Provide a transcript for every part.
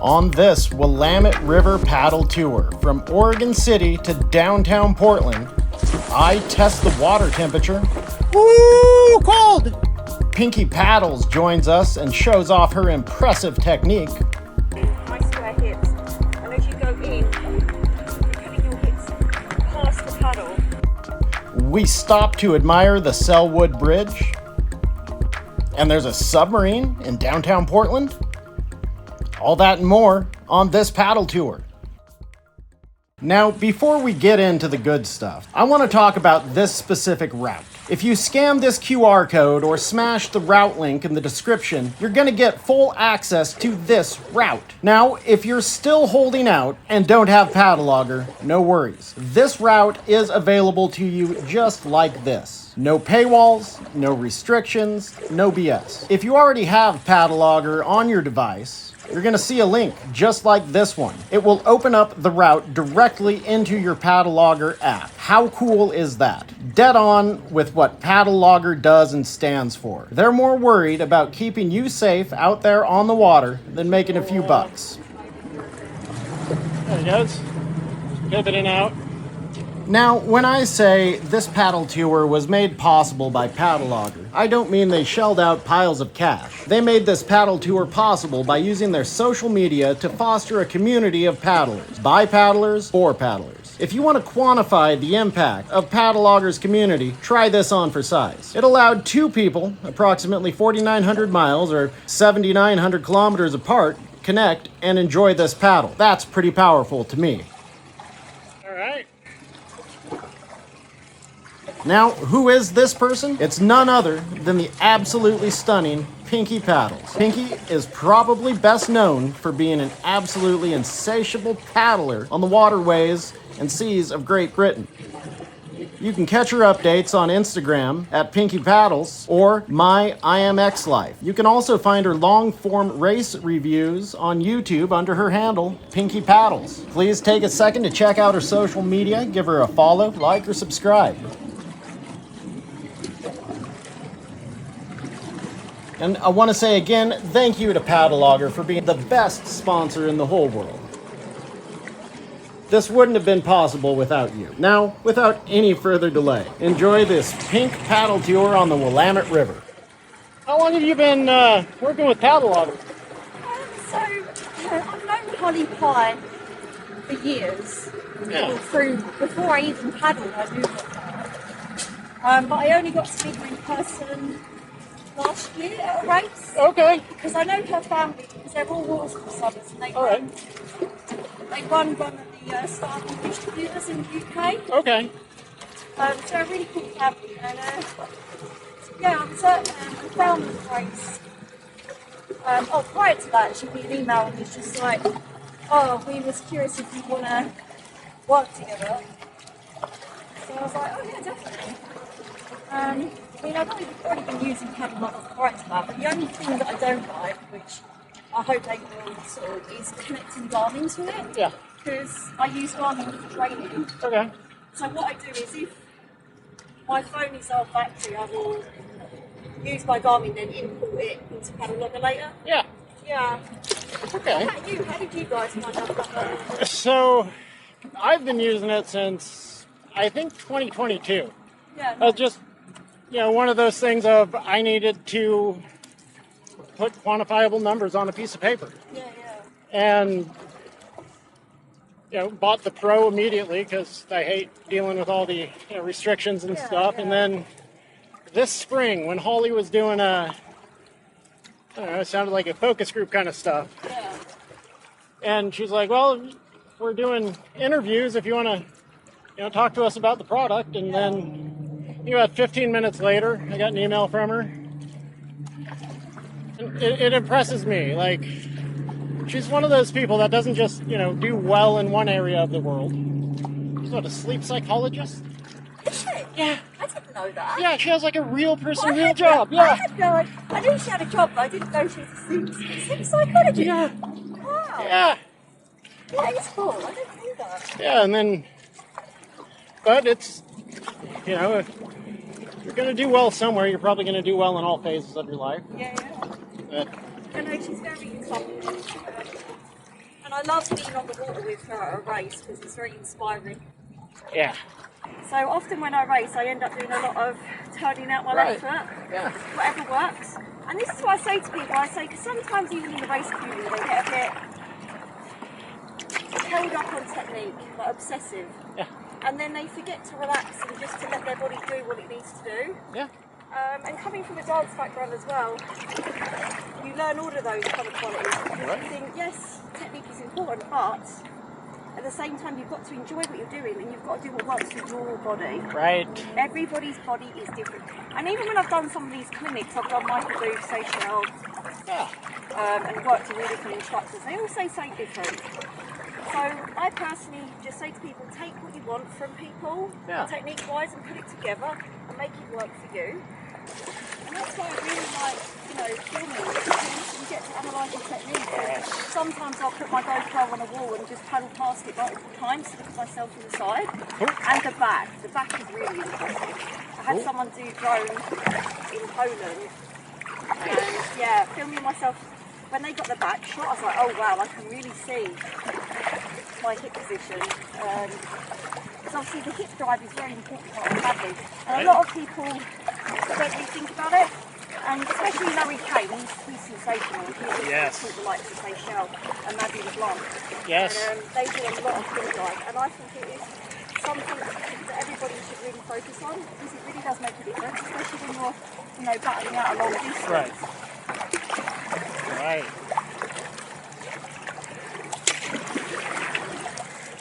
On this Willamette River paddle tour from Oregon City to downtown Portland, I test the water temperature. Woo, cold! Pinky Paddles joins us and shows off her impressive technique. I swear hips. And as you go in, you're putting your hips past the paddle. We stop to admire the Selwood Bridge. And there's a submarine in downtown Portland. All that and more on this paddle tour. Now, before we get into the good stuff, I want to talk about this specific route. If you scan this QR code or smash the route link in the description, you're going to get full access to this route. Now, if you're still holding out and don't have Paddlogger, no worries. This route is available to you just like this. No paywalls, no restrictions, no BS. If you already have Paddlogger on your device, you're going to see a link just like this one. It will open up the route directly into your Paddlogger app. How cool is that? Dead on with what Paddlogger does and stands for. They're more worried about keeping you safe out there on the water than making a few bucks. There it goes. Pivoting out. Now, when I say this paddle tour was made possible by Paddlogger, I don't mean they shelled out piles of cash. They made this paddle tour possible by using their social media to foster a community of paddlers, by paddlers, for paddlers. If you want to quantify the impact of Paddlogger's community, try this on for size. It allowed two people, approximately 4,900 miles or 7,900 kilometers apart, connect and enjoy this paddle. That's pretty powerful to me. All right. Now, who is this person? It's none other than the absolutely stunning Pinky Paddles. Pinky is probably best known for being an absolutely insatiable paddler on the waterways and seas of Great Britain. You can catch her updates on Instagram at Pinky Paddles or My IMX Life. You can also find her long-form race reviews on YouTube under her handle, Pinky Paddles. Please take a second to check out her social media, give her a follow, like, or subscribe. And I want to say again, thank you to Paddlogger for being the best sponsor in the whole world. This wouldn't have been possible without you. Now, without any further delay, enjoy this pink paddle tour on the Willamette River. How long have you been working with Paddlogger? I've known Holly Pye for years. Yeah. Before I even paddled, I knew her. But I only got to meet her in person last year at a race. Okay. Because I know her family, because they're all Walsall subbers, and they run one of the starting distributors in the UK. Okay. So a really cool family. And I was at the Falmouth race. Prior to that, she gave me an email and was just like, we was curious if you want to work together. So I was like, oh yeah, definitely. I've already been using Paddlogger prior to that, but the only thing that I don't like, which I hope they will sort, is connecting Garmin to it. Yeah. Because I use Garmin for training. Okay. So what I do is, if my phone is off battery, I will use my Garmin, then import it into Paddlogger later. Yeah. Yeah. Okay. How did you guys find out about that? So, I've been using it since, I think, 2022. Yeah. Just, one of those things of I needed to put quantifiable numbers on a piece of paper. Yeah. And, bought the Pro immediately because I hate dealing with all the restrictions and stuff. Yeah. And then this spring, when Holly was doing it sounded like a focus group kind of stuff. Yeah. And she's like, well, we're doing interviews if you want to, talk to us about the product. And then, about 15 minutes later, I got an email from her. And it impresses me. Like, she's one of those people that doesn't just, do well in one area of the world. She's a sleep psychologist. Is she? Yeah. I didn't know that. Yeah, she has like a real person, Well, real job. I had no idea. I knew she had a job, but I didn't know she was a sleep psychologist. Yeah. Wow. Yeah. Yeah, it's cool. I didn't know that. Yeah, and then, but it's, if you're going to do well somewhere, you're probably going to do well in all phases of your life. Yeah. But, I know she's very accomplished. I love being on the water with her at a race because it's very inspiring. Yeah. So often when I race, I end up doing a lot of turning out my left foot, Yeah. whatever works. And this is what I say to people, because sometimes even in the race community, they get a bit held up on technique, like obsessive. Yeah. And then they forget to relax and just to let their body do what it needs to do. Yeah. And coming from a dance background as well, you learn all of those kind of qualities. Because you think, yes, technique is important, but at the same time, you've got to enjoy what you're doing and you've got to do what works for your body. Right. Everybody's body is different. And even when I've done some of these clinics, I've done Michael Booth, Seychelles, and worked with all different instructors. They all say something different. So I personally just say to people, take what you want from people, technique-wise, and put it together and make it work for you. And that's why I really like, filming, because you get to analyse your technique. And sometimes I'll put my GoPro on a wall and just paddle past it multiple times to look at myself from the side. And the back. The back is really interesting. I had someone do drone in Poland, and filming myself. When they got the back shot, I was like, oh wow, I can really see my hip position. Because obviously the hip drive is very important for paddling. And a lot of people don't really think about it. And especially Larry Kane, he's sensational. He's people like to say Shell and Maddie LeBlanc. Yes. And they do a lot of hip drive. And I think it is something that everybody should really focus on, because it really does make a difference, especially when you're, battling out a long distance. Right. Right.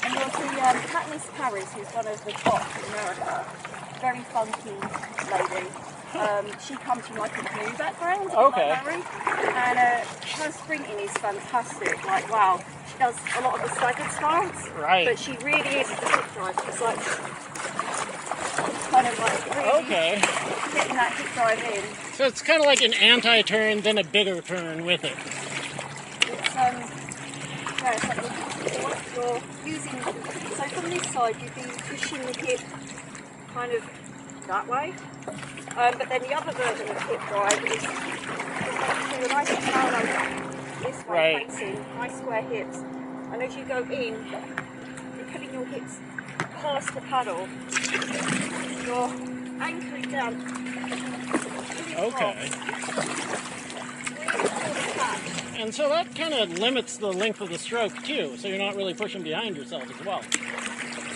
And you'll see Katniss Paris, who's one of the top in America, very funky lady. She comes from like a canoe background, like Larry, and her sprinting is fantastic. Like wow, she does a lot of the staggered stance, but she really is the hip drive. She's like kind of like really getting that hip drive in. So it's kind of like an anti-turn, then a bigger turn with it. It's like you're using. So from this side, you'd be pushing the hip kind of that way. But then the other version of hip drive is like a nice parallel this way, facing nice square hips. And as you go in, you're putting your hips past the paddle. You're anchoring down. And so that kind of limits the length of the stroke too, so you're not really pushing behind yourself as well.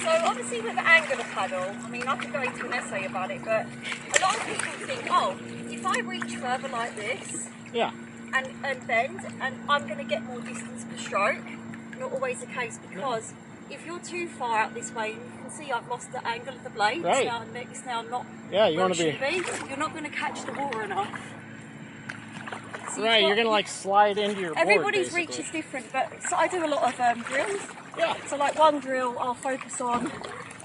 So obviously with the angular paddle, I mean I could go into an essay about it, but a lot of people think, oh, if I reach further like this, and bend, and I'm going to get more distance per stroke. Not always the case, because if you're too far out this way, you can see I've lost the angle of the blade. It's now not you want to be. You're not going to catch the water enough. So you're going to like slide into your board. Everybody's reach is different, but so I do a lot of drills. So like one drill, I'll focus on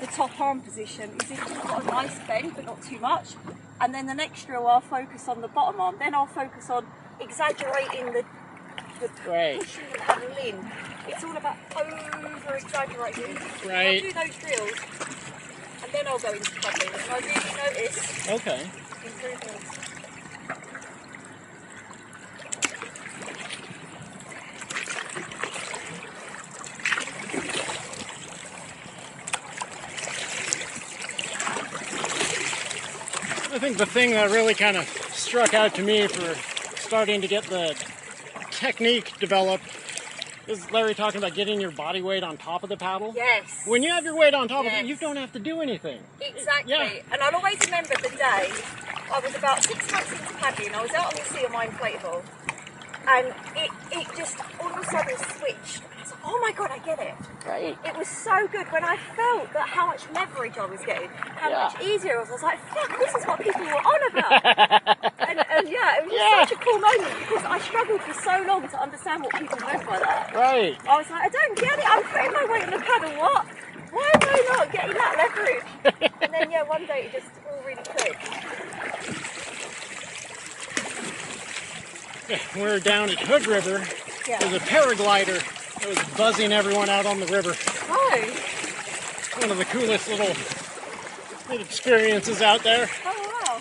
the top arm position, is if you've got a nice bend but not too much. And then the next drill, I'll focus on the bottom arm. Then I'll focus on exaggerating the pushing the paddle in. It's all about over-exaggerating. I'll do those drills, and then I'll go into paddling. And I really notice improvements. I think the thing that really kind of struck out to me for starting to get the technique developed is Larry talking about getting your body weight on top of the paddle. Yes. When you have your weight on top of it, you don't have to do anything. Exactly. And I'll always remember the day I was about 6 months into paddling. I was out on the sea on my inflatable, and it just all of a sudden switched. I was like, oh my god, I get it. It was so good when I felt that how much leverage I was getting, how much easier it was. I was like, fuck, this is what people were on about. and it was just such a cool moment, because I struggled for so long to understand what people meant by that. I was like, I don't get it. I'm putting my weight on the paddle. What? Why am I not getting that leverage? And then one day it just all really clicked. We were down at Hood River. There's a paraglider that was buzzing everyone out on the river. One of the coolest little experiences out there. Oh, wow.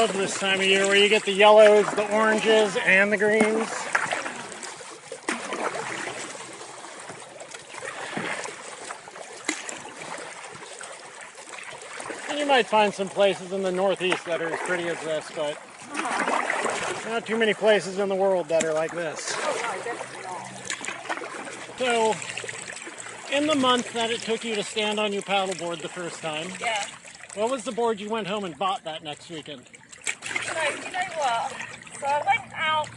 love this time of year where you get the yellows, the oranges, and the greens. And you might find some places in the Northeast that are as pretty as this, but not too many places in the world that are like this. Oh, no, definitely not. So, in the month that it took you to stand on your paddleboard the first time, Yeah. what was the board you went home and bought that next weekend? So, you know what? So I went out,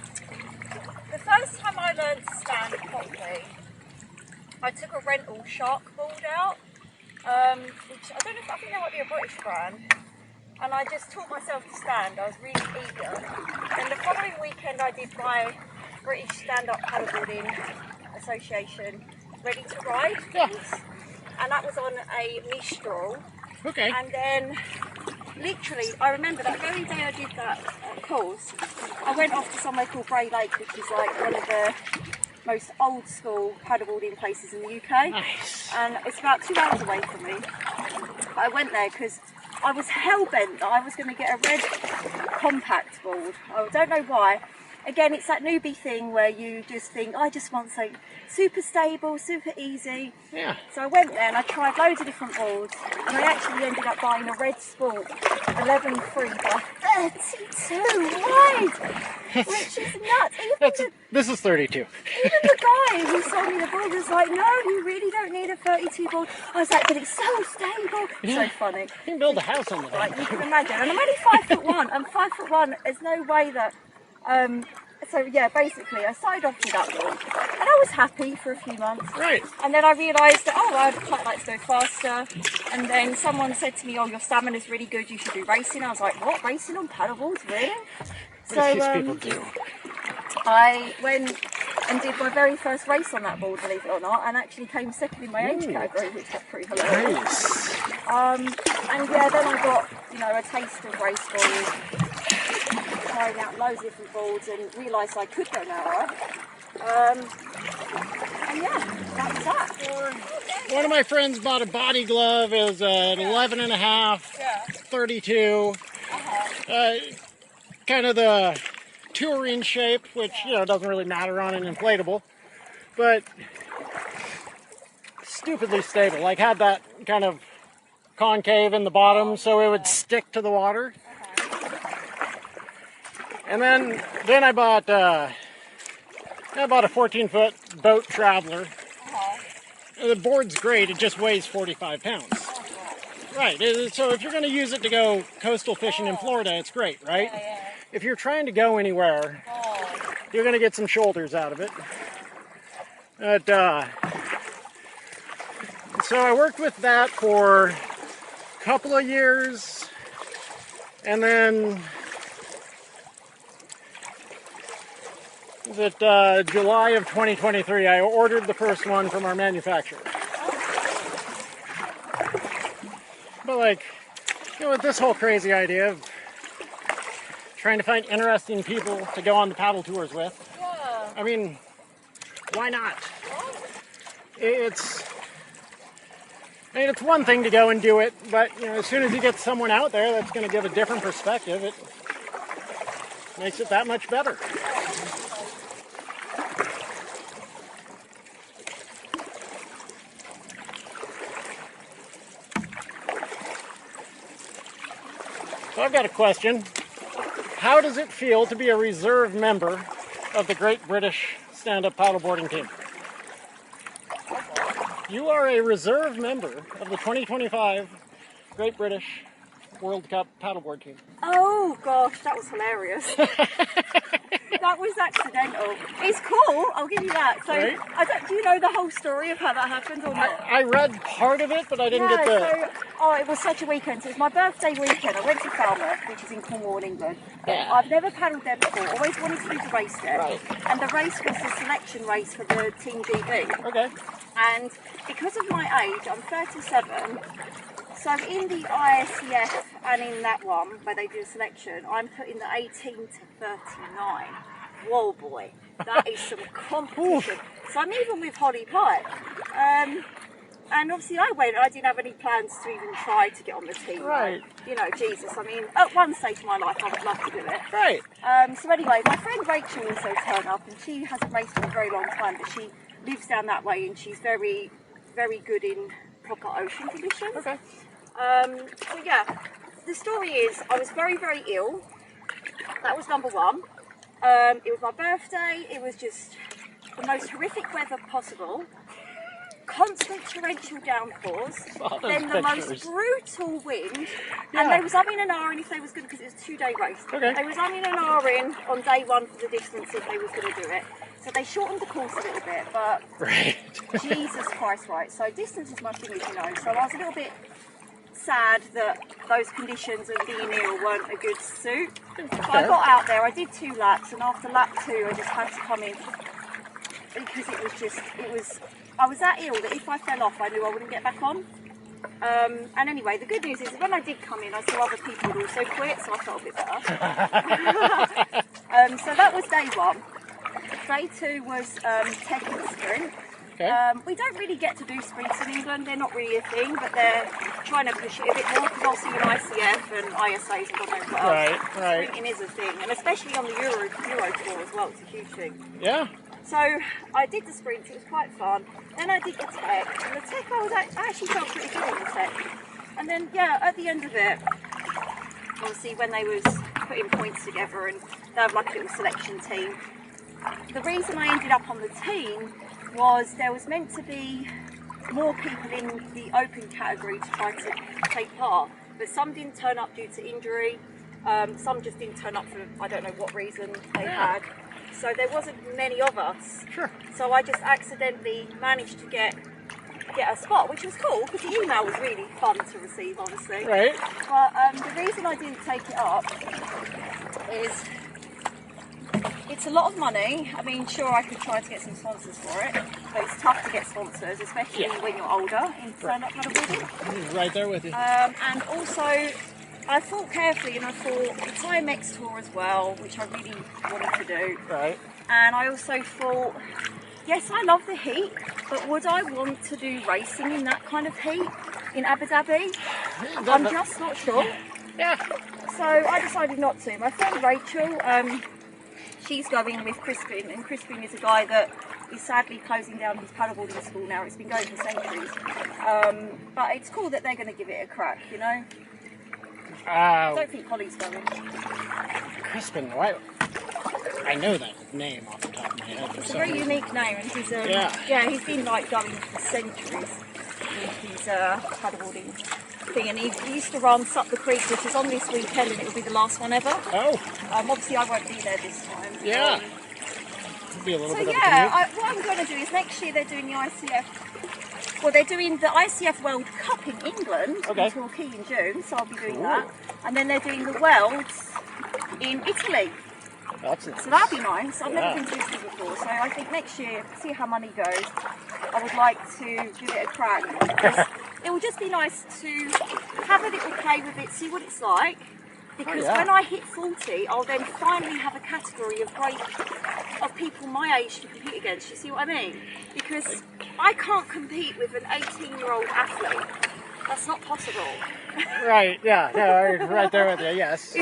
the first time I learned to stand properly, I took a rental shark board out, which I don't know if I think that might be a British brand, and I just taught myself to stand. I was really eager. Then the following weekend I did my British Stand-Up Paddleboarding Association Ready to Ride course, and that was on a Mistral. Okay. And then, literally, I remember that very day I did that course, I went off to somewhere called Bray Lake, which is like one of the most old school paddleboarding places in the UK. Nice. And it's about 2 hours away from me. I went there because I was hell-bent that I was going to get a red compact board. I don't know why. Again, it's that newbie thing where you just think, I just want something super stable, super easy. Yeah. So I went there and I tried loads of different boards, and I actually ended up buying a Red Sport 11.3 by 32 wide, which is nuts. This is 32. Even the guy who sold me the board was like, no, you really don't need a 32 board. I was like, but it's so stable. Yeah. So funny. You can build a house on that. Like, you can imagine. And I'm only 5'1", and 5'1", there's no way that... so yeah, basically I started off with that board, and I was happy for a few months. Right. And then I realised that, oh, I'd quite like to go faster. And then someone said to me, oh, your stamina's really good, you should do racing. I was like, what, racing on paddleboards, really? What do people do? I went and did my very first race on that board, believe it or not, and actually came second in my age category, which was pretty hilarious. Nice. And yeah, then I got, you know, a taste of race boards, trying out loads of different boards, and realised I could go narrower. And yeah, that was that. One of my friends bought a body glove. It was an 11.5, 32. Kind of the touring shape, which, you know, doesn't really matter on an inflatable, but stupidly stable. Like, had that kind of concave in the bottom so it would stick to the water. And then I bought a 14-foot boat traveler. The board's great, it just weighs 45 pounds. Right, so if you're going to use it to go coastal fishing in Florida, it's great, right? If you're trying to go anywhere, you're going to get some shoulders out of it. But, so I worked with that for a couple of years, and then July of 2023, I ordered the first one from our manufacturer. But like, you know, with this whole crazy idea of trying to find interesting people to go on the paddle tours with, I mean, why not? It's one thing to go and do it, but you know, as soon as you get someone out there that's going to give a different perspective, it makes it that much better. So I've got a question. How does it feel to be a reserve member of the Great British Stand-Up Paddleboarding Team? You are a reserve member of the 2025 Great British World Cup Paddleboard Team. Oh gosh, that was hilarious. That was accidental. It's cool, I'll give you that. So, Right. Do you know the whole story of how that happened or not? I read part of it, but I didn't get the... It was such a weekend. So it was my birthday weekend. I went to Falmouth, which is in Cornwall, in England. Yeah. I've never paddled there before. Always wanted to do the race there. Right. And the race was the selection race for the Team GB. Okay. And because of my age, I'm 37. So in the ISCF and in that one where they do a selection, I'm put in the 18 to 39. Whoa, boy, that is some competition. So I'm even with Holly Pike. And obviously I went, I didn't have any plans to even try to get on the team. Right. You know, Jesus, I mean, at one stage of my life I would love to do it. Right. So anyway, my friend Rachel also turned up, and she hasn't raced for a very long time, but she lives down that way, and she's very, very good in proper ocean conditions. Okay. So yeah, the story is I was very, very ill. That was number one. It was my birthday. It was just the most horrific weather possible. Constant torrential downpours, then the most brutal wind, and they was umming and ahhing if they was going to, because it was a 2-day race. Okay. They was umming and ahhing on day one for the distance if they was going to do it. So they shortened the course a little bit, but Jesus Christ, right? So distance is my thing, as you know. So I was a little bit sad that those conditions of being ill weren't a good suit. But I got out there, I did 2 laps, and after lap 2 I just had to come in because I was that ill that if I fell off I knew I wouldn't get back on. And anyway, the good news is when I did come in I saw other people had also quit, so I felt a bit better. So that was day 1. Day 2 was taking the sprint. Okay. We don't really get to do sprints in England, they're not really a thing, but they're trying to push it a bit more because obviously in ICF and ISAs and God knows what else, right. sprinting is a thing, and especially on the Euro Tour as well, it's a huge thing. Yeah. So I did the sprint, it was quite fun. Then I did the tech, and the tech I actually felt pretty good on the tech. And then yeah, at the end of it, obviously when they was putting points together and they have like a little selection team, the reason I ended up on the team was there was meant to be more people in the open category to try to take part, but some didn't turn up due to injury, some just didn't turn up for I don't know what reason they had. So there wasn't many of us. Sure. So I just accidentally managed to get a spot, which was cool because the email was really fun to receive, obviously. Right. But the reason I didn't take it up is it's a lot of money. I mean, sure, I could try to get some sponsors for it, but it's tough to get sponsors, especially when you're older in stand-up paddleboarding. Right there with you. And also, I thought carefully, and I thought it's IMX Tour as well, which I really wanted to do. Right. And I also thought, yes, I love the heat, but would I want to do racing in that kind of heat in Abu Dhabi? I'm just not sure. Yeah. So I decided not to. My friend Rachel, she's going with Crispin, and Crispin is a guy that is sadly closing down his paddleboarding school now. It's been going for centuries. But it's cool that they're going to give it a crack, you know? I don't think Holly's going. Crispin, right? I know that name off the top of my head. It's a very unique name, and he's he's been like going for centuries with his paddleboarding thing, and he used to run Sup the Creek, which is on this weekend, and it will be the last one ever. Oh. Obviously I won't be there this time. Yeah. Be a little bit of a what I'm going to do is next year they're doing the ICF. Well, they're doing the ICF World Cup in England in Torquay in June, so I'll be doing that. And then they're doing the Worlds in Italy. That's nice. So that'd be nice. I've never been to Italy before, so I think next year, see how money goes, I would like to give it a crack. Because it would just be nice to have a little play with it, see what it's like. Because when I hit 40, I'll then finally have a category of people my age to compete against. You see what I mean? Because I can't compete with an 18-year-old athlete. That's not possible. Right, yeah, no, right there with you, yes.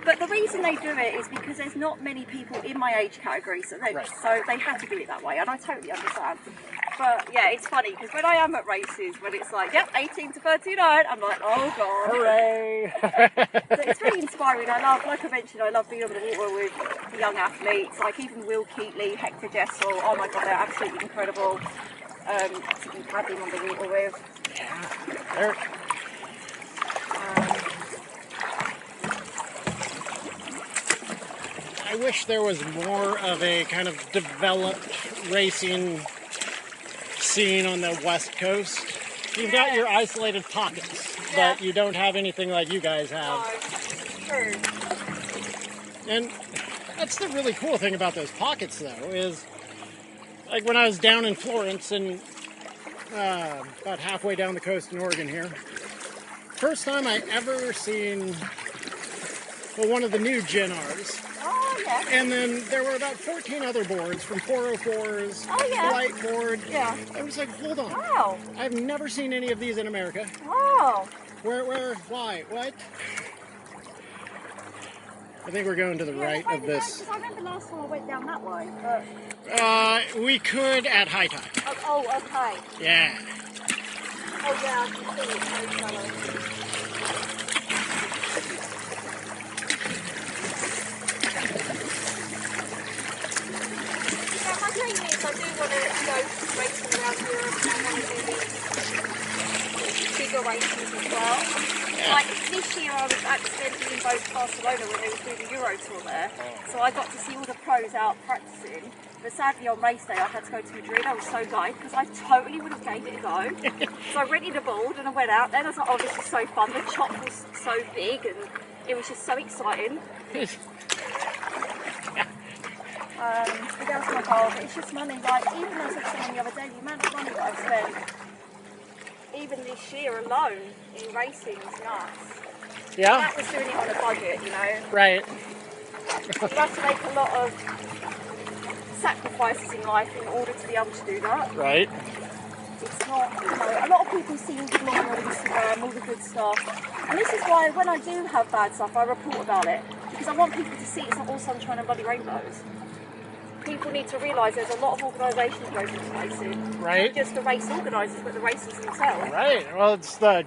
But the reason they do it is because there's not many people in my age category, so they had to do it that way, and I totally understand. But yeah, it's funny, because when I am at races, when it's like, yep, 18 to 39, I'm like, oh God. Hooray! So it's really inspiring. I love, like I mentioned, I love being on the water with the young athletes, like even Will Keatley, Hector Jessel, oh my God, they're absolutely incredible to be paddling on the water with. Yeah, I wish there was more of a kind of developed racing scene on the West Coast. You've got your isolated pockets, but you don't have anything like you guys have. True. And that's the really cool thing about those pockets, though, is like when I was down in Florence and about halfway down the coast in Oregon here, first time I ever seen one of the new Gen Rs. Oh yeah. And then there were about 14 other boards from 404s, Oh, yeah. Light board. Yeah. I was like, hold on. Wow. I've never seen any of these in America. Wow. Where, why, what? I think we're going to the right of this. Because I remember last time I went down that way, but... We could at high tide. Oh, okay. Yeah. Oh, yeah, I can see it. So shallow. Yeah, my dream is I do want to go racing around Europe and I want to do these bigger races as well. Yeah. Like this year I was accidentally in both Barcelona when they were doing the Euro Tour there. So I got to see all the pros out practicing. But sadly on race day I had to go to Madrid. I was so gutted because I totally would have gave it a go. So I rented a board and I went out there and I was like, oh, this is so fun. The chop was so big and it was just so exciting. But that's my goal. But it's just money. Like even as I was saying the other day, the amount of money that I've spent even this year alone in racing is nuts. Yeah? And that was doing it on a budget, you know. Right. You have to make a lot of sacrifices in life in order to be able to do that. Right. It's not, you know, a lot of people see all the glory on Instagram, all the good stuff. And this is why when I do have bad stuff, I report about it. Because I want people to see it's not all sunshine and bloody rainbows. People need to realise there's a lot of organisations that go into racing. Right. Not just the race organisers, but the racers themselves. Right. Well, it's the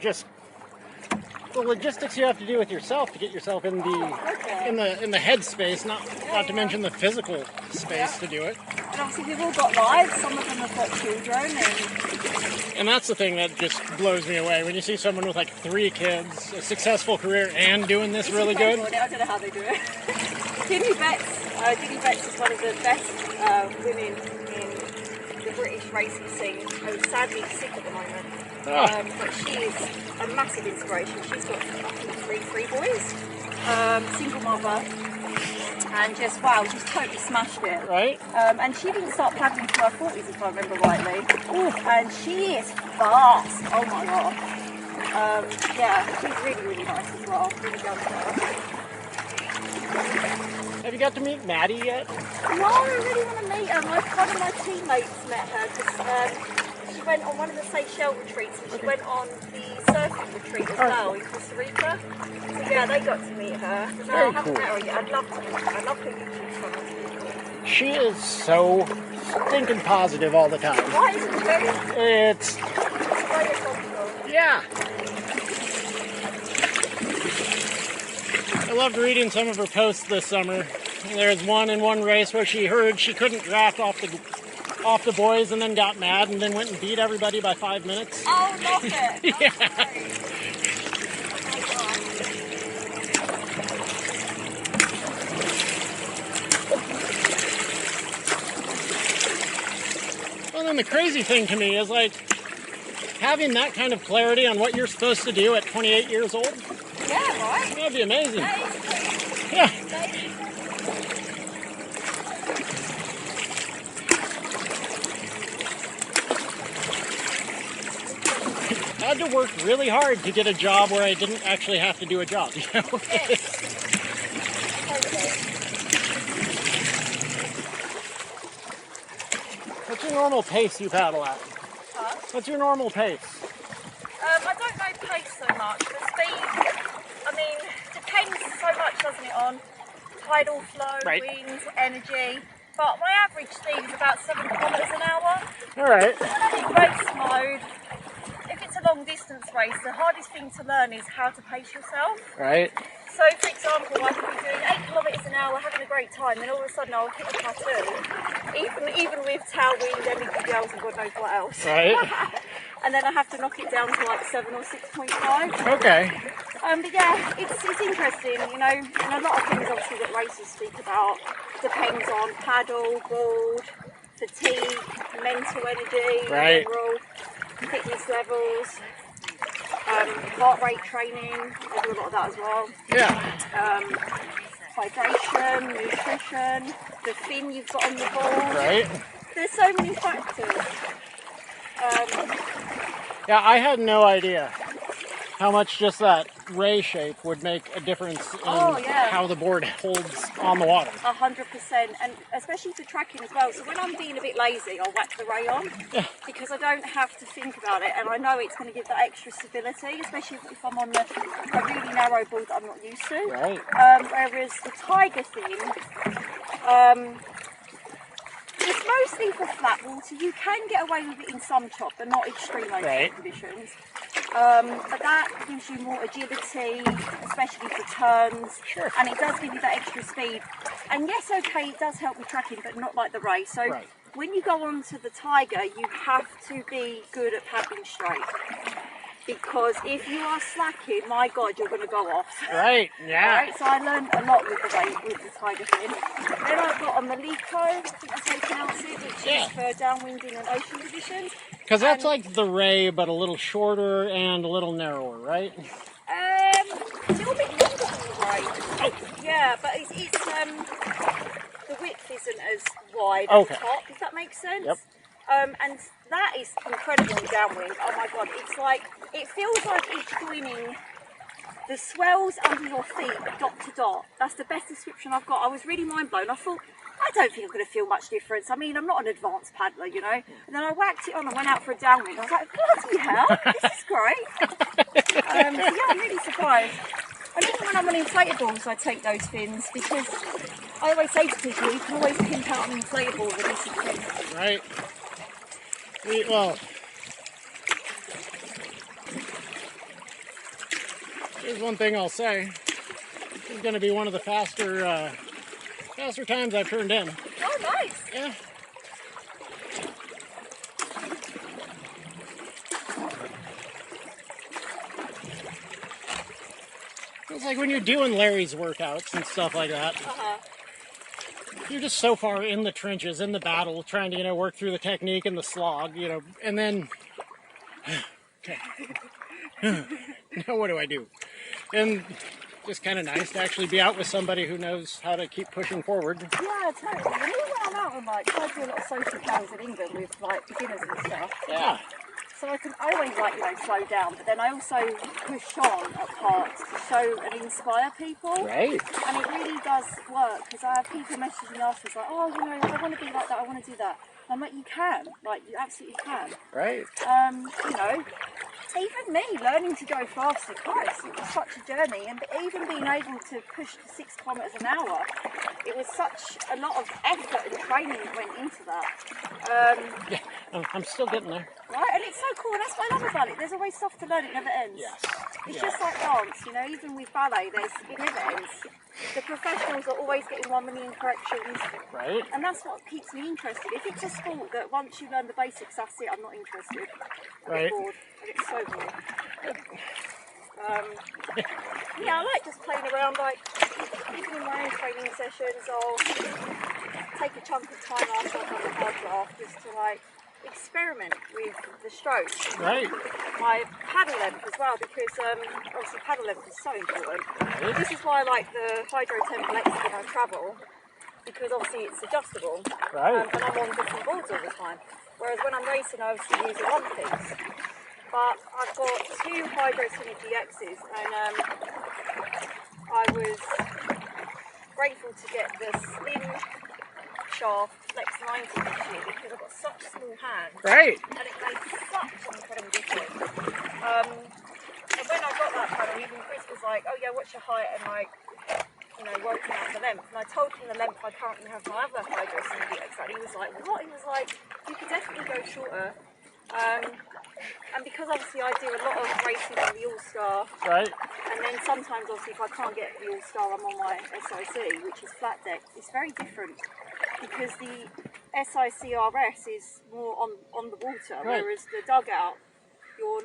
logistics you have to do with yourself to get yourself in the headspace, not to mention the physical space to do it. And obviously we've all got lives. Some of them have got children, and that's the thing that just blows me away when you see someone with like 3 kids, a successful career, and doing this really good. I don't know how they do it. Dini Betts is one of the best women in the British racing scene. Who's sadly sick at the moment. But she is a massive inspiration. She's got, I think, three boys, single mother, and just totally smashed it. Right. And she didn't start paddling until her 40s, if I remember rightly. Ooh. And she is fast. Oh my god. Yeah, she's really, really nice as well. Really down to earth. Have you got to meet Maddie yet? No, I really want to meet her. One of my teammates met her because she went on one of the Seychelles retreats and she went on the surfing retreat as well in Costa Rica. So yeah, they got to meet her. No, I haven't met her yet. I'd love to meet her. I love her YouTube channel. She is so stinking positive all the time. Why isn't she? It's very possible. Yeah. I loved reading some of her posts this summer. There's one in one race where she heard she couldn't draft off the boys and then got mad and then went and beat everybody by 5 minutes. Oh, love it. Yeah. Well, then the crazy thing to me is like having that kind of clarity on what you're supposed to do at 28 years old. Yeah, right? That'd be amazing. Yeah. I had to work really hard to get a job where I didn't actually have to do a job, you know? What's your normal pace you paddle at? Huh? What's your normal pace? I don't know pace so much, but speed, I mean, depends so much, doesn't it, on tidal flow, right. wind, energy. But my average speed is about 7 kilometres an hour. Alright. And in race mode, if it's a long distance race, the hardest thing to learn is how to pace yourself. Right. So, for example, I could be doing 8 kilometres an hour, having a great time, then all of a sudden I'll hit a plateau, even with tailwind, MPGLs and God knows what else. Right. And then I have to knock it down to like 7 or 6.5. Okay. But yeah, it's interesting, you know, and a lot of things obviously that racers speak about depends on paddle, board, fatigue, mental energy, right. general fitness levels, heart rate training, I do a lot of that as well. Yeah. Hydration, nutrition, the fin you've got on the board. Right. There's so many factors. Yeah, I had no idea how much just that ray shape would make a difference in yeah. how the board holds on the water. 100%, and especially for tracking as well. So when I'm being a bit lazy, I'll whack the ray on because I don't have to think about it, and I know it's going to give that extra stability, especially if I'm on a really narrow board that I'm not used to. Right. Whereas the Tiger thing, it's mostly for flat water. You can get away with it in some chop, but not extreme ocean conditions. But that gives you more agility, especially for turns, and it does give you that extra speed. And yes, okay, it does help with tracking, but not like the ray. So when you go on to the Tiger, you have to be good at paddling straight. Because if you are slacking, my God, you're going to go off. Right, yeah. Right, so I learned a lot with the Tiger fin. Then I've got a Maliko, I think that's how you pronounce it, which is for downwinding and ocean conditions. Because that's like the ray, but a little shorter and a little narrower, right? A little bit longer than the ray. Oh. Yeah, but it's the width isn't as wide at the top, if that makes sense. Yep. And that is incredible in downwind. Oh my God, it's like, it feels like it's joining the swells under your feet dot to dot. That's the best description I've got. I was really mind blown. I thought, I don't think I'm going to feel much difference. I mean, I'm not an advanced paddler, you know. And then I whacked it on and went out for a downwind. I was like, bloody hell, this is great. So yeah, I'm really surprised. And even when I'm on inflatables, I take those fins because I always say to people, you can always pimp out an inflatable with a decent fin. Right. Well, here's one thing I'll say. This is going to be one of the faster times I've turned in. Oh, nice. Yeah. It's like when you're doing Larry's workouts and stuff like that. You're just so far in the trenches, in the battle, trying to, work through the technique and the slog, and then, okay, now what do I do? And just kind of nice to actually be out with somebody who knows how to keep pushing forward. Yeah, totally. And even when I'm out and I do a lot of social travels in England with beginners and stuff. Yeah. So I can always slow down, but then I also push on at parts to show and inspire people. Right. And it really does work because I have people messaging me afterwards like, oh, I want to be like that, I want to do that. And I'm like, you can, you absolutely can. Right. Even me learning to go faster, Christ, it was such a journey, and even being able to push to 6 kilometres an hour, it was such a lot of effort and training that went into that. Yeah, I'm still getting there. Right, and it's so cool, and that's what I love about it. There's always stuff to learn, it never ends. Yes. It's just like dance, even with ballet, it never ends. The professionals are always getting 1 million corrections. Right. And that's what keeps me interested. If it's a sport that once you learn the basics, that's it, I'm not interested. I get bored. I get so bored. Yeah, I like just playing around, even in my own training sessions, I'll take a chunk of time after I've done the hard draft just to experiment with the strokes. Right. My paddle length as well, because obviously paddle length is so important. Right. This is why I like the Hydro Temple X when I travel, because obviously it's adjustable. Right. And I'm on different boards all the time. Whereas when I'm racing, I obviously use a one piece. But I've got 2 Hydro Synergy X's, and I was grateful to get the Slim Shaft Flex 90 this year because I've got such small hands. Right. And it made such an incredible difference. And when I got that paddle, even Chris was like, oh yeah, what's your height? And working out the length. And I told him the length I currently have my other Hydro Synergy X. And he was like, what? He was like, you could definitely go shorter. And because obviously I do a lot of racing on the All-Star, right, and then sometimes obviously if I can't get the All-Star, I'm on my SIC, which is flat deck. It's very different because the SICRS is more on the water, right, whereas the dugout, you're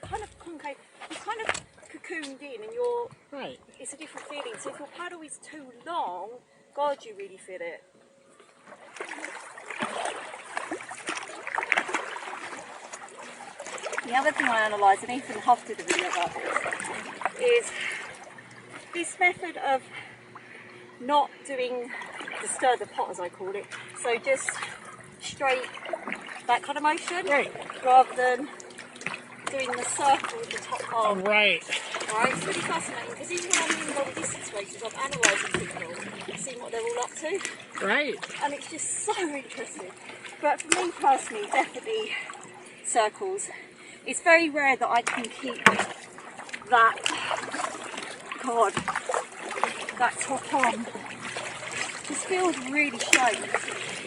kind of concave, you're kind of cocooned in, and right. It's a different feeling. So if your paddle is too long, God, you really feel it. The other thing I analysed, and Ethan Huff did a video about this, is this method of not doing the stir the pot, as I call it. So just straight, that kind of motion, right, rather than doing the circle with the top Oh, arm. right. Right, it's really fascinating because even when I'm doing long distance races, I'm analysing people, seeing what they're all up to, Right. and it's just so interesting. But for me personally, definitely circles. It's very rare that I can keep that, God, that top arm. This feels really strange.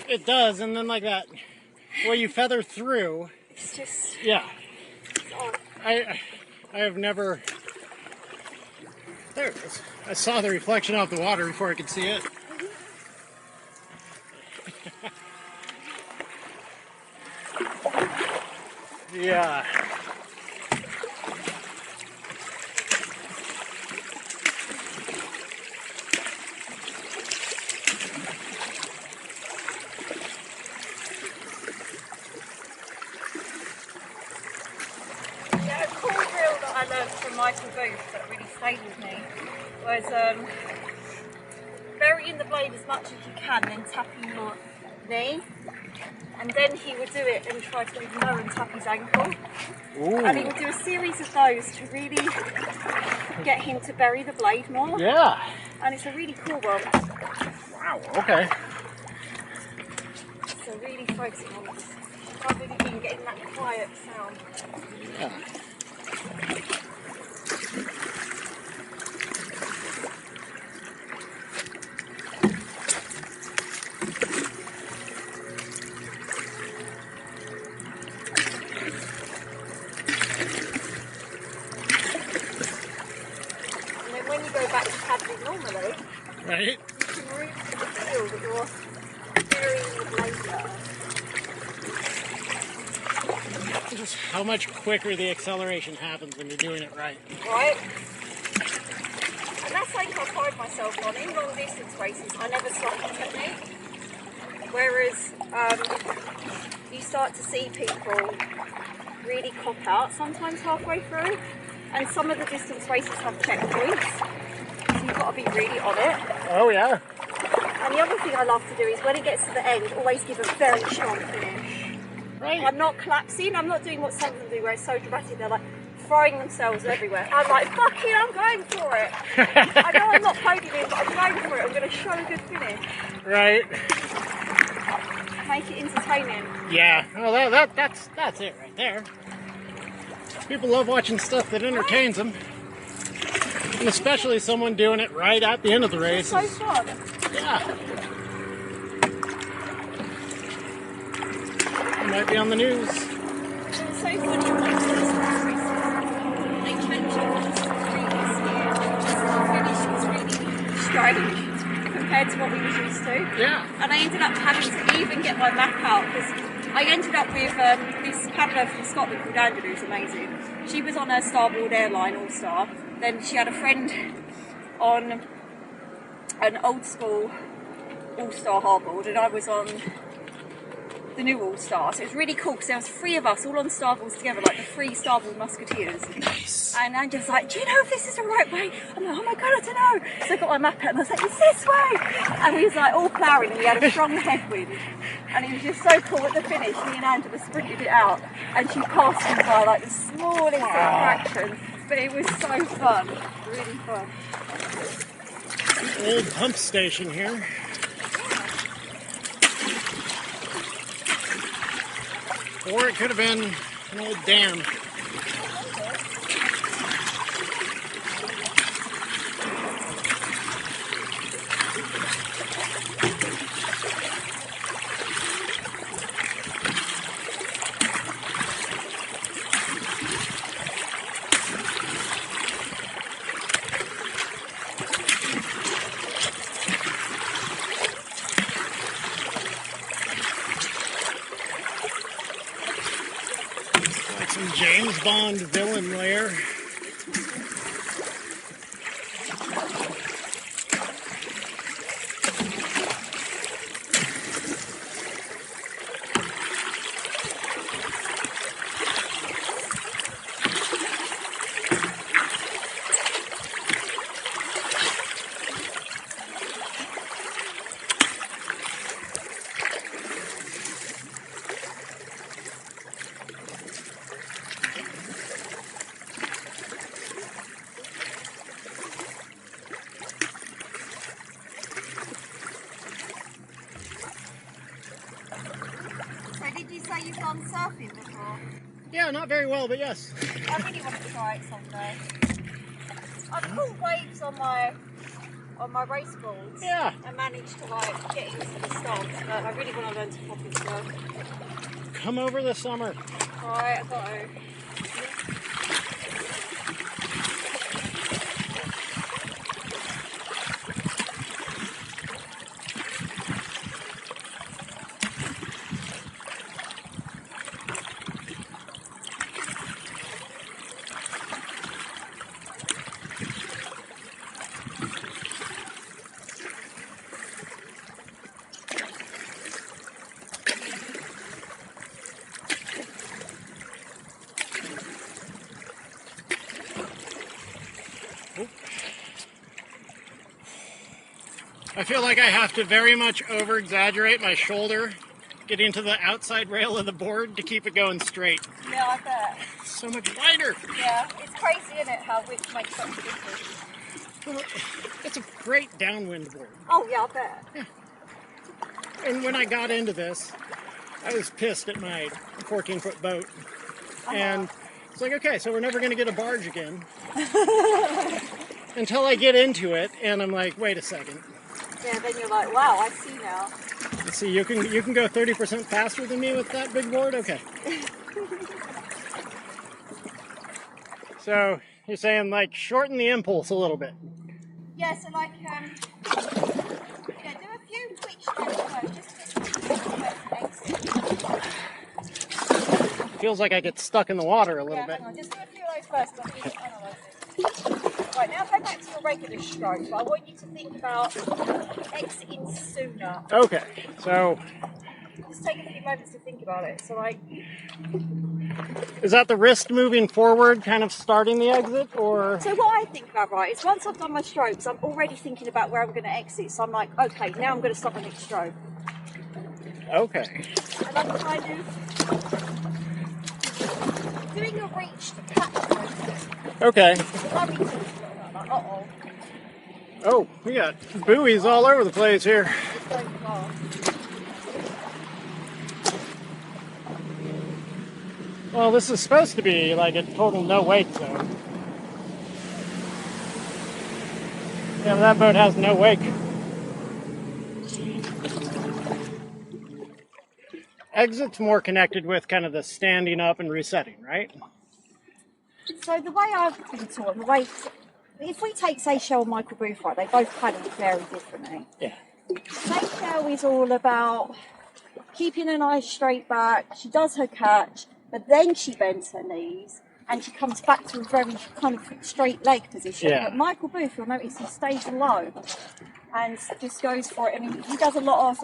It does, and then like that, where you feather through. It's just, Yeah. oh, I have never. There it is. I saw the reflection off the water before I could see it. Yeah. yeah, a cool drill that I learned from Michael Booth that really stayed with me was burying the blade as much as you can, then tapping your knee, and then he would do it and try to ignore and tap his ankle. Ooh. And he would do a series of those to really get him to bury the blade more. Yeah. And it's a really cool one. Wow. Okay. So really focusing on this. I've really been getting that quiet sound. Yeah. And then when you go back to paddling normally, Right. you can really feel that you're burying the blade better. Just how much quicker the acceleration happens when you're doing it right. Right? And that's something I pride myself on. In long distance races, I never slack on technique. Whereas you start to see people really cop out sometimes halfway through. And some of the distance races have checkpoints. So you've got to be really on it. Oh yeah. And the other thing I love to do is when it gets to the end, always give a very strong finish. Right. I'm not collapsing, I'm not doing what some of them do where it's so dramatic, they're like throwing themselves everywhere. I'm like, fuck it, I'm going for it. I know I'm not podiuming, but I'm going for it. I'm going to show a good finish. Right. Make it entertaining. Yeah. Oh, that's it right there. People love watching stuff that entertains them, and especially someone doing it right at the end of the race. It's so fun. Yeah. It might be on the news. It's so funny when they mentioned previous year, the finish was really strange compared to what we was used to. Yeah. And I ended up having to even get my map out because I ended up with this paddler from Scotland called Andrew, who's amazing. She was on a Starboard Airline All-Star. Then she had a friend on an old school All-Star hardboard, and I was on the new All-Star. So it was really cool because there was 3 of us all on starboards together, like the 3 starboard musketeers. Nice. And I'm just like, do you know if this is the right way? I'm like, oh my God, I don't know. So I got my map out and I was like, it's this way. And we was like all ploughing and we had a strong headwind. And it was just so cool at the finish. Me and Angela sprinted it out and she passed me by like the smallest fraction. But it was so fun, really fun. Old pump station here. Or it could have been an old dam. Like some James Bond villain lair. you done surfing before? Yeah, not very well, but yes. I really want to try it someday. I've caught waves on my race boards. Yeah. I managed to like get into the stance, but I really want to learn to pop as well. Come over the summer. Right, I've got to. I feel like I have to very much over-exaggerate my shoulder getting to the outside rail of the board to keep it going straight. Yeah, I bet. It's so much lighter. Yeah, it's crazy, isn't it, how width makes such a difference. It's a great downwind board. Oh, yeah, I bet. Yeah. And when I got into this, I was pissed at my 14-foot boat. And it's like, okay, so we're never going to get a barge again. Until I get into it, and I'm like, wait a second. Yeah, then you're like, wow, I see now. Let's see, you can go 30% faster than me with that big board? Okay. So, you're saying, like, shorten the impulse a little bit. Yeah, so like, yeah, do a few quick strokes first, just to exit. Feels like I get stuck in the water a little Yeah, bit. hang on, just do a few of those first, and I'll analyse it. Right, now go back to your regular stroke, but I want you to think about exiting sooner. Okay, so Just take a few moments to think about it. So like, is that the wrist moving forward, kind of starting the exit, or? so what I think about, right, is once I've done my strokes, I'm already thinking about where I'm going to exit. So I'm like, okay, now I'm going to stop the next stroke. Okay. And I'm kind of doing a reach to catch process. Okay. Uh-oh. Oh, we got buoys all over the place here. It's going far. Well, this is supposed to be like a total no-wake zone. Yeah, but that boat has no wake. Exit's more connected with kind of the standing up and resetting, right? So the way I've been taught, the way, if we take Seychelles and Michael Booth, right, they both paddle very differently. Yeah. Seychelles is all about keeping a nice straight back. She does her catch, but then she bends her knees and she comes back to a very kind of straight leg position. Yeah. But Michael Booth, you'll notice he stays low and just goes for it. I mean, he does a lot of,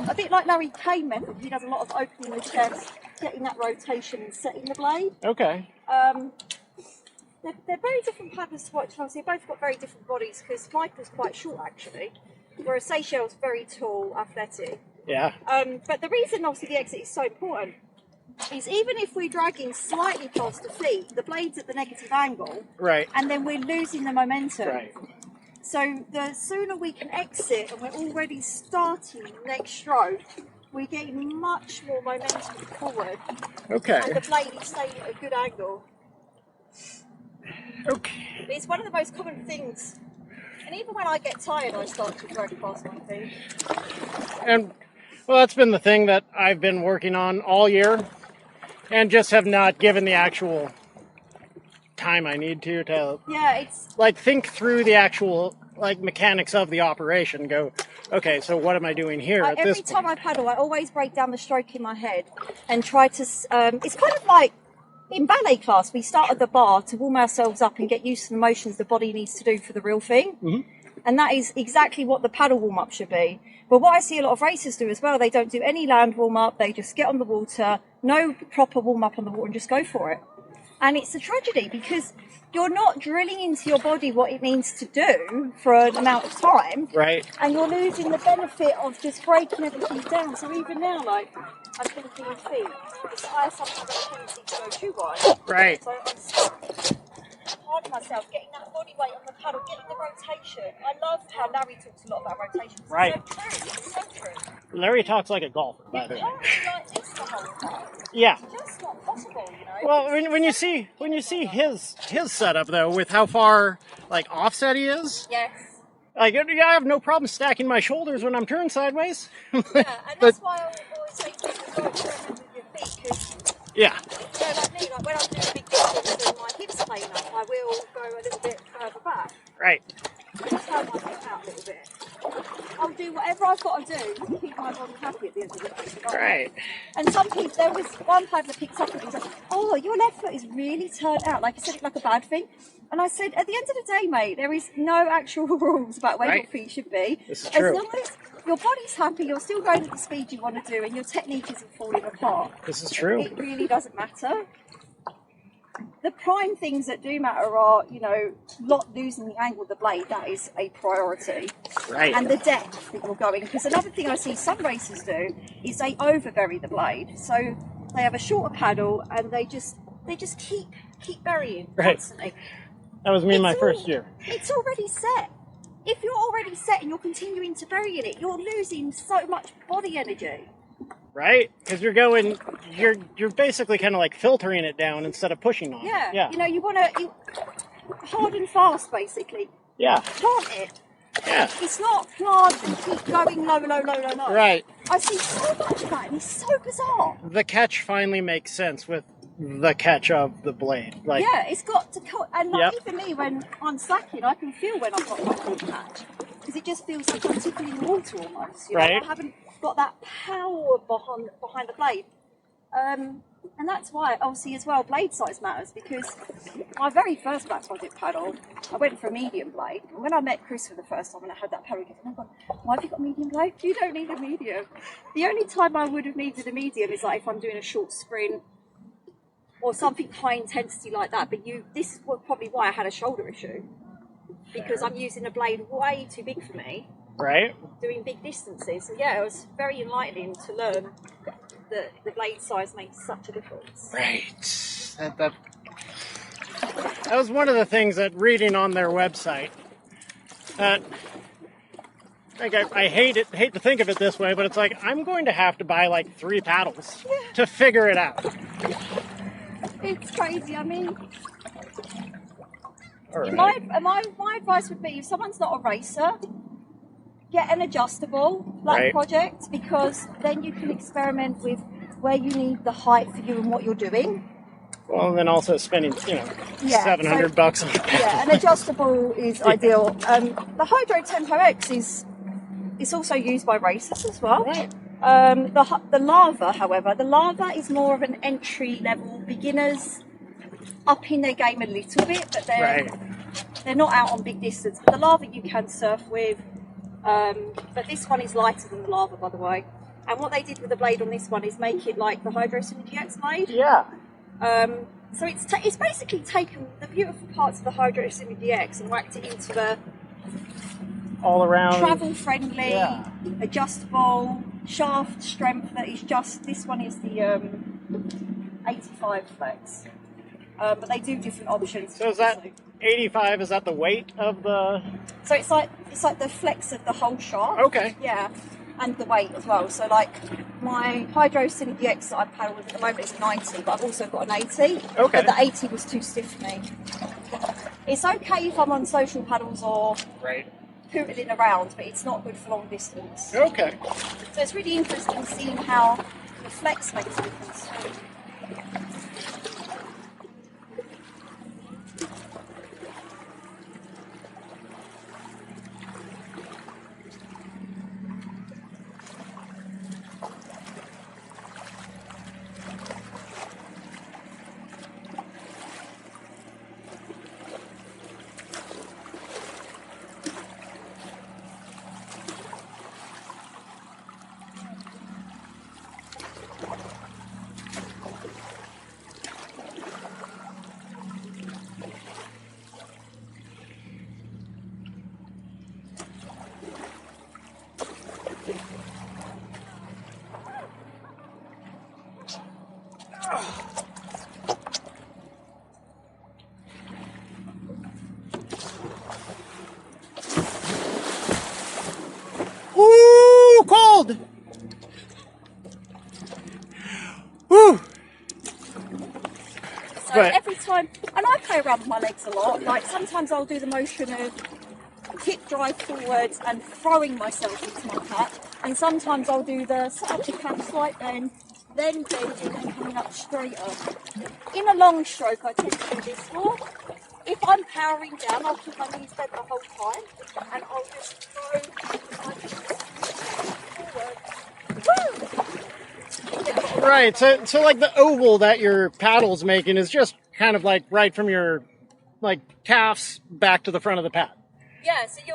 a bit like Larry Kane method, he does a lot of opening the chest, getting that rotation and setting the blade. Okay. They're very different paddlers to watch. Obviously, they've both got very different bodies because Michael's quite short actually, whereas Seychelles is very tall, athletic. Yeah. But the reason obviously the exit is so important is even if we're dragging slightly past the feet, the blade's at the negative angle, Right. and then we're losing the momentum. Right. So the sooner we can exit and we're already starting the next stroke, we're getting much more momentum forward. Okay. And the blade is staying at a good angle. Okay. It's one of the most common things. And even when I get tired, I start to drag past my feet. And, well, that's been the thing that I've been working on all year and just have not given the actual time I need to Yeah, it's like think through the actual like mechanics of the operation. Go, okay, so what am I doing here at every this time point? I paddle, I always break down the stroke in my head and try to. It's kind of like in ballet class. We start at the bar to warm ourselves up and get used to the motions the body needs to do for the real thing. Mm-hmm. And that is exactly what the paddle warm up should be. But what I see a lot of racers do as well, they don't do any land warm up. They just get on the water, no proper warm up on the water, and just go for it. And it's a tragedy because you're not drilling into your body what it needs to do for an amount of time. Right. And you're losing the benefit of just breaking everything down. So even now, like, I'm thinking in feet, because I sometimes have a tendency to go too wide. Right. So I'm stuck. Hard myself, getting that body weight on the paddle, getting the rotation. I love how Larry talks a lot about rotation. Right. It's so true. It's so true. Larry talks like a golfer, by the way. You can't be like this the whole time. Yeah. It's just not possible, you know. Well, when you see his setup though, with how far like offset he is, Yes. like I have no problem stacking my shoulders when I'm turned sideways. Yeah, and that's why I always say to people, go experiment with your feet, because Yeah. you know, like me, like when I'm doing big distance and my hips play enough, I will go a little bit further back. Right. Just turn my hip out a little bit. I'll do whatever I've got to do to keep my body happy at the end of the day. Right. And some people, there was one paddler picked up and he was like, "Oh, your left foot is really turned out." Like he said it like a bad thing. And I said, at the end of the day, mate, there is no actual rules about where your feet should be. This is true. As long as your body's happy, you're still going at the speed you want to do, and your technique isn't falling apart. This is true. It really doesn't matter. The prime things that do matter are, you know, not losing the angle of the blade. That is a priority. Right. And the depth that you're going. Because another thing I see some racers do is they over-bury the blade. So they have a shorter paddle and they just keep burying constantly. That was me in my It's first year. It's already set. If you're already set and you're continuing to bury in it, you're losing so much body energy. Right? Because you're basically kind of like filtering it down instead of pushing on it. Yeah. You know, you want to hard and fast, basically. Yeah. Plant it. Yeah. It's not plant and keep going low. Right. I see so much of that, and it's so bizarre. The catch finally makes sense with the catch of the blade. Like, Yeah, it's got to cut. And like, Yep. even me, when I'm slacking, I can feel when I've got my full catch. Because it just feels like I'm tickling water almost. You know? Right. I haven't got that power behind the blade. And that's why, obviously, as well, blade size matters. Because my very first black project paddle, I went for a medium blade. And when I met Chris for the first time and I had that paddle, he goes, "Oh my God, why have you got a medium blade? You don't need a medium." The only time I would have needed a medium is like if I'm doing a short sprint or something high intensity like that. But this is probably why I had a shoulder issue. Because I'm using a blade way too big for me. right? Doing big distances. So yeah, it was very enlightening to learn that the blade size makes such a difference. Right. That was one of the things that reading on their website. Like I hate to think of it this way, but it's like I'm going to have to buy like 3 paddles to figure it out. It's crazy. I mean, All right. my advice would be if someone's not a racer, get an adjustable Right. project, because then you can experiment with where you need the height for you and what you're doing. Well, and then also spending, Yeah, $700 on a paddle. Yeah, an adjustable is ideal. The Hydro Tempo X is also used by racers as well. Right. The Lava, however, is more of an entry level, beginners upping their game a little bit, but they're not out on big distance. But the Lava you can surf with, but this one is lighter than the Lava, by the way. And what they did with the blade on this one is make it like the Hydro Synergy X blade. Yeah. So it's basically taken the beautiful parts of the Hydro Synergy X and whacked it into the All around. travel friendly, Yeah. adjustable shaft strength. That is just, this one is the 85 flex, but they do different options. So is that 85? Is that the weight of the? So it's like the flex of the whole shaft. Okay. Yeah, and the weight as well. So like my Hydro Synergy X that I paddle with at the moment is a 90, but I've also got an 80. Okay. But the 80 was too stiff for me. It's okay if I'm on social paddles or Right. pootling around, but it's not good for long distance. Okay. So it's really interesting seeing how the flex makes a difference. Whew. So But- every time, and I play around with my legs a lot. Like sometimes I'll do the motion of kick, drive forwards and throwing myself into my cat. And sometimes I'll do the set up the cat slight bend, then bending and coming up straighter. In a long stroke, I tend to do this more. If I'm powering down, I'll keep my knees bent the whole time, and I'll just throw my knees forward. Woo! Right, so like the oval that your paddle's making is just kind of like right from your like calves back to the front of the pad. Yeah, so you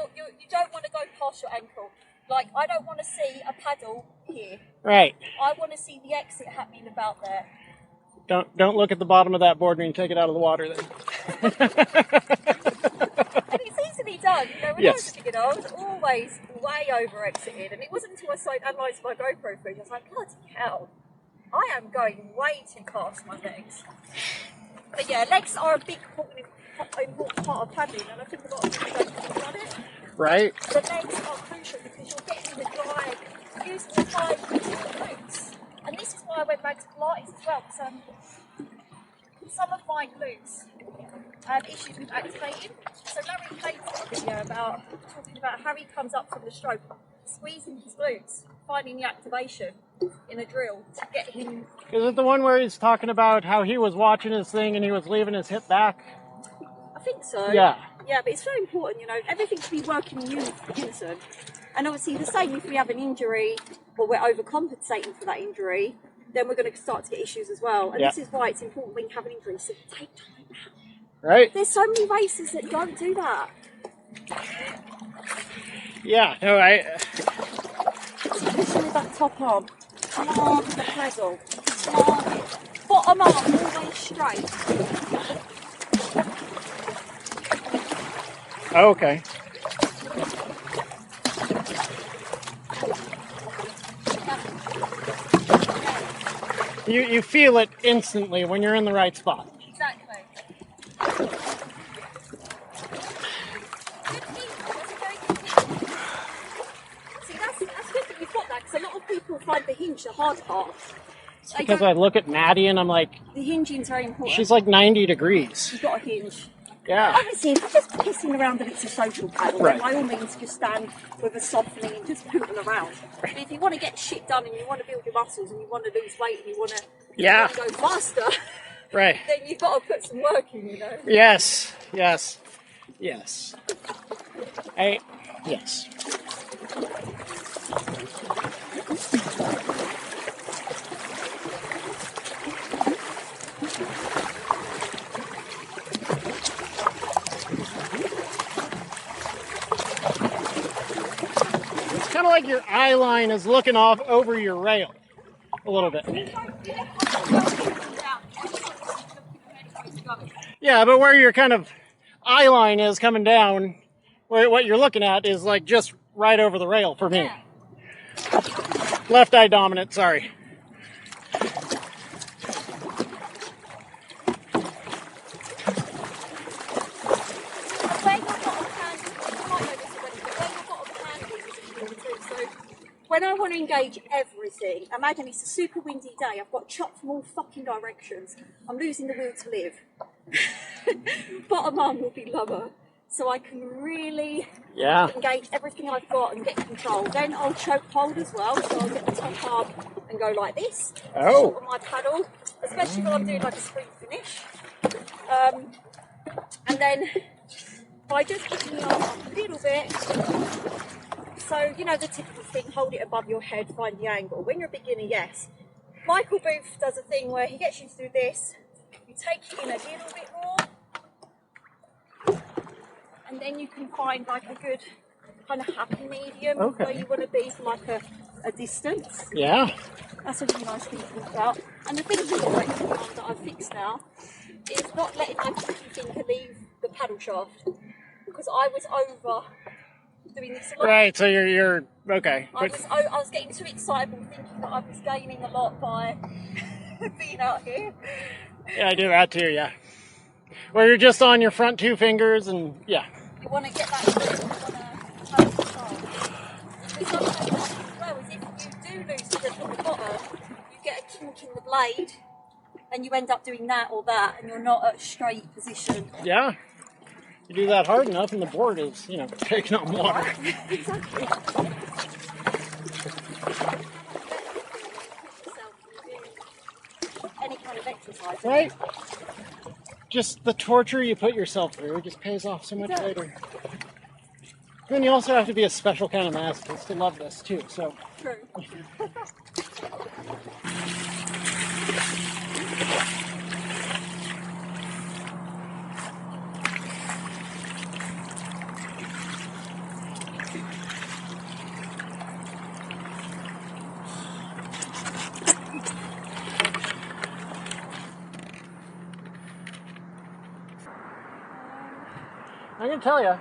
don't want to go past your ankle. Like, I don't want to see a paddle here. Right. I want to see the exit happening about there. Don't look at the bottom of that board when you take it out of the water then. And it's easily done. You know, when I was a kid, I was always way over exited. And it wasn't until I started analysing my GoPro footage, I was like, bloody hell, I am going way too fast my legs. But yeah, legs are a big important part of paddling, and I think a lot of people don't think about it. Right. The legs are crucial because you're getting the drive, using the drive with your glutes. And this is why I went back to Pilates as well, because some of my glutes have issues with activating. So Larry played a video talking about how he comes up from the stroke, squeezing his glutes, finding the activation in a drill to get him. Is it the one where he's talking about how he was watching his thing and he was leaving his hip back? I think so. Yeah. Yeah, but it's very important, you know, everything to be working in unison. And obviously the same if we have an injury or we're overcompensating for that injury, then we're going to start to get issues as well. And this is why it's important when you have an injury, so take time out. Right. There's so many races that don't do that. Yeah, no, Especially with that top arm. Arm the paddle. Arm. Bottom arm always straight. Oh, okay. You feel it instantly when you're in the right spot. Exactly. See, that's good that you've got that, because a lot of people find the hinge the hard part. Because I look at Maddie and I'm like, the hinging is very important. she's like 90 degrees. You've got a hinge. Yeah. Obviously, if you're just pissing around and it's a social paddle, Right. then by all means just stand with a softening and just poodle around. But if you want to get shit done and you want to build your muscles and you want to lose weight and you want to go faster, Right. then you've got to put some work in, you know. Yes. Yes. Yes. Kind of like your eye line is looking off over your rail a little bit. Yeah, but where your kind of eye line is coming down, where what you're looking at is like just right over the rail for me. Left eye dominant, sorry. When I want to engage everything, imagine it's a super windy day, I've got chopped from all fucking directions, I'm losing the will to live. Bottom arm will be lower, so I can really engage everything I've got and get control. Then I'll choke hold as well, so I'll get the top arm and go like this, short on my paddle, especially when I'm doing like a sprint finish. And then by just putting the arm up a little bit, so, you know, the typical thing, hold it above your head, find the angle. When you're a beginner, yes. Michael Booth does a thing where he gets you through this, you take it in a little bit more, and then you can find like a good kind of happy medium where you want to be from like a distance. Yeah. That's a really nice thing to think about. And the thing with the direction that I've fixed now is not letting my finger leave the paddle shaft, because I was over doing this a lot. Right, so you're okay. I was getting too excitable thinking that I was gaining a lot by being out here. Yeah, I do that too, yeah. Where you're just on your front two fingers and You want to get that grip, you want to have control. Because sometimes as well is if you do lose the grip at the bottom, you get a torquing the blade, and you end up doing that or that, and you're not at a straight position. Yeah. You do that hard enough, and the board is, you know, taking on water. Exactly. Any kind of exercise. Right? Just the torture you put yourself through just pays off so much later. Then you also have to be a special kind of masochist to love this too, so. True. I can tell you,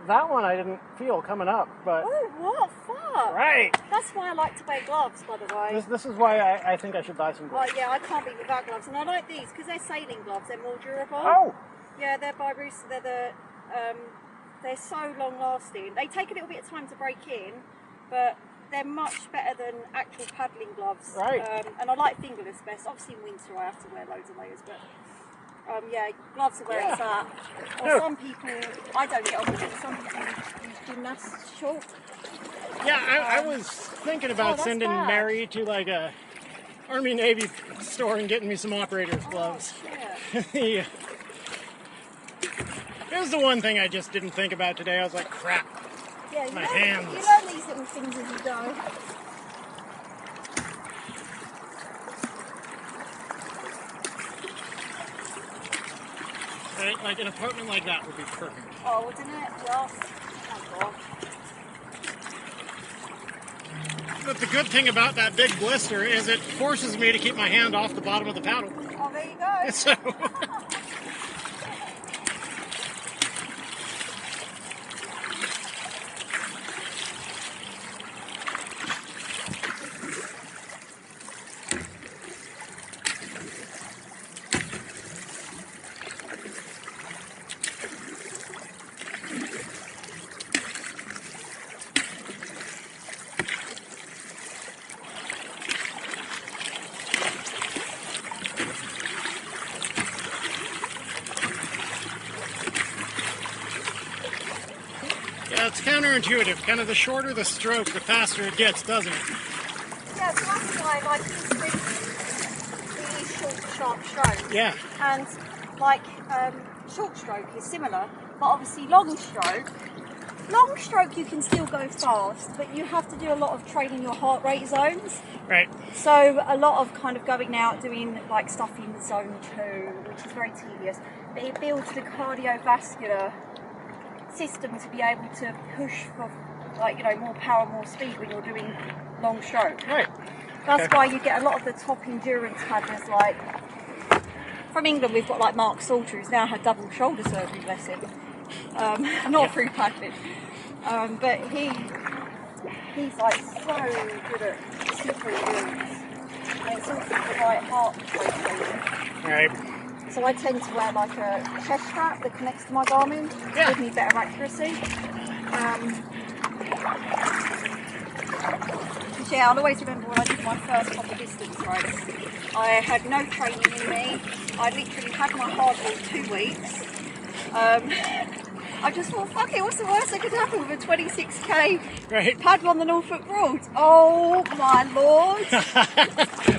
that one I didn't feel coming up, but. Oh, what fuck? Right! That's why I like to wear gloves, by the way. This is why I think I should buy some gloves. Oh yeah, I can't be without gloves, and I like these because they're sailing gloves. They're more durable. Oh! Yeah, they're by Rooster. They're so long lasting. They take a little bit of time to break in, but they're much better than actual paddling gloves. Right. And I like fingerless best. Obviously in winter I have to wear loads of layers, but yeah, gloves are where it's at. Or some people, I don't get on with it. Some people use gymnast short. Yeah, I was thinking about sending bad. Mary to like a Army Navy store and getting me some operator's gloves. Yeah. It was the one thing I just didn't think about today. I was like, crap. Yeah, My hands. You learn these little things as you go. Right? Like an apartment like that would be perfect. Oh, wouldn't it? Yes. Oh, God. But the good thing about that big blister is it forces me to keep my hand off the bottom of the paddle. Oh, there you go. So. Yeah, it's counterintuitive. Kind of the shorter the stroke, the faster it gets, doesn't it? Yeah, so that's why I like these short, sharp strokes. Yeah. And like short stroke is similar, but obviously long stroke you can still go fast, but you have to do a lot of training your heart rate zones. Right. So a lot of kind of going out doing like stuff in zone 2, which is very tedious, but it builds the cardiovascular system to be able to push for, like, you know, more power, more speed when you're doing long stroke. Right. That's why you get a lot of the top endurance paddlers, like from England. We've got like Mark Salter, who's now had double shoulder surgery, bless him. Not through paddling, but he's like so good at super endurance, and it's also the right heart rate training. Right. So I tend to wear like a chest strap that connects to my Garmin to give me better accuracy. Yeah, I'll always remember when I did my first couple of distance rides. I had no training in me. I literally had my hardball 2 weeks. I just thought, fuck it, what's the worst that could happen with a 26k paddle on the Norfolk Broad? Oh my lord.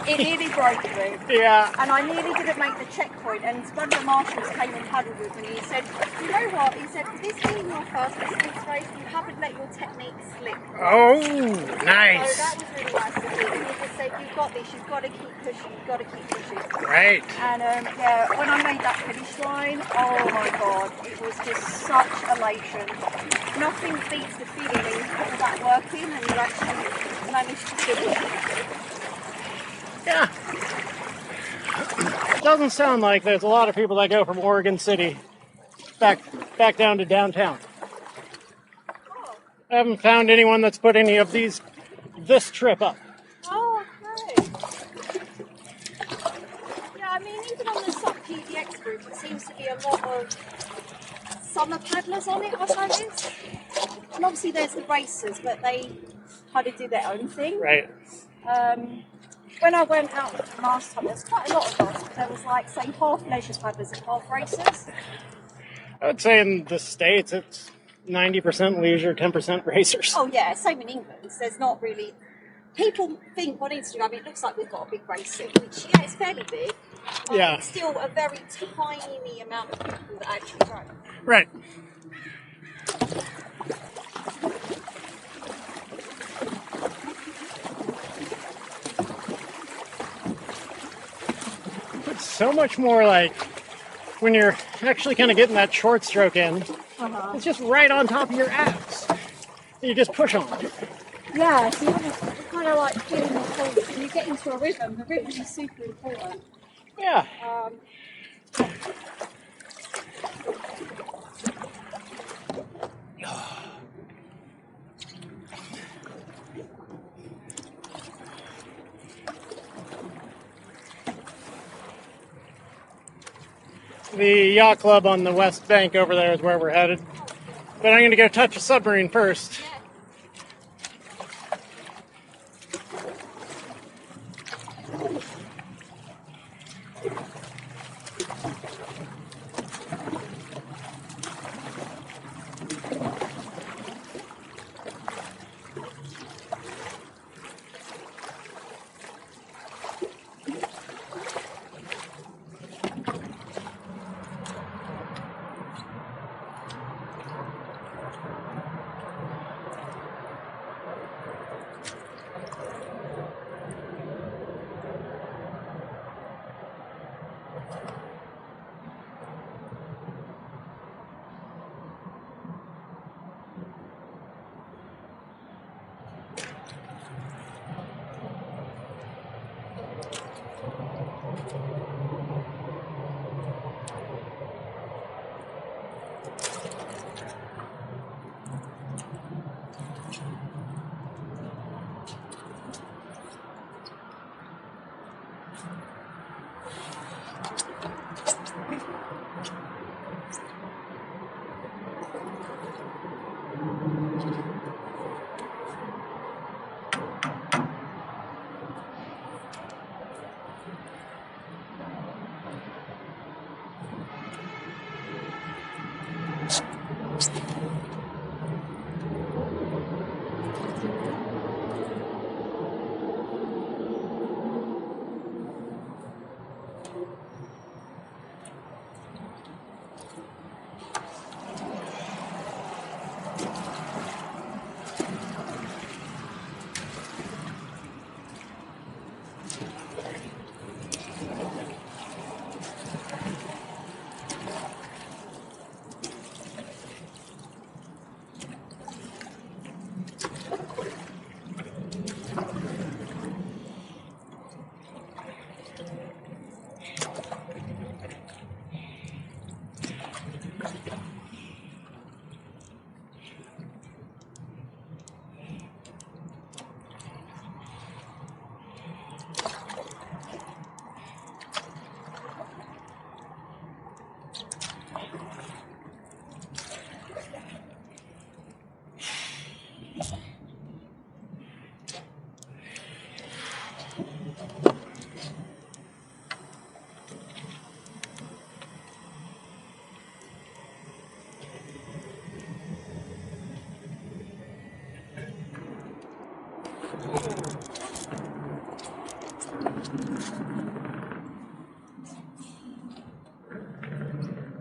It nearly broke me. Yeah. And I nearly didn't make the checkpoint, and one of the marshals came and paddled with me and he said, you know what, he said, this being your first distance race, you haven't let your technique slip. Oh, nice. So that was really nice of him. He just said, you've got this, you've got to keep pushing, you've got to keep pushing. Right. And yeah, when I made that finish line, oh my god, it was just such elation. Nothing beats the feeling when you put that work in and you actually manage to finish. Yeah. Doesn't sound like there's a lot of people that go from Oregon City back down to downtown. Oh. I haven't found anyone that's put any of this trip up. Oh, okay. Yeah, I mean, even on the Sub PDX group, it seems to be a lot of summer paddlers on it, I've noticed. And obviously there's the racers, but they kind of do their own thing. Right. when I went out with them last time, there's quite a lot of us. There was like, say, half leisure paddlers and half racers. I would say in the States it's 90% leisure, 10% racers. Oh yeah, same in England. There's not really. People think on Instagram it looks like we've got a big race scene, which yeah, it's fairly big. Yeah. It's still a very tiny amount of people that actually run. Right. It's so much more like when you're actually kind of getting that short stroke in, it's just right on top of your abs. You just push on it. Yeah, so you kind of like feeling the pulse. When you get into a rhythm, the rhythm is super important. Yeah. The yacht club on the west bank over there is where we're headed. But I'm going to go touch a submarine first.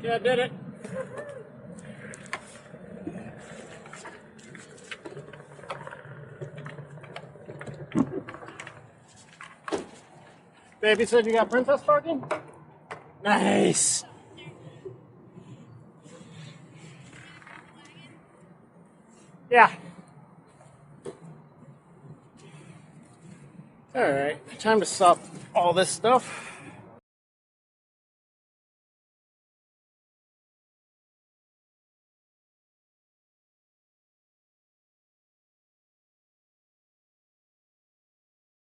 Yeah, I did it. Baby said you got princess parking? Nice. Yeah. All right, time to stop all this stuff.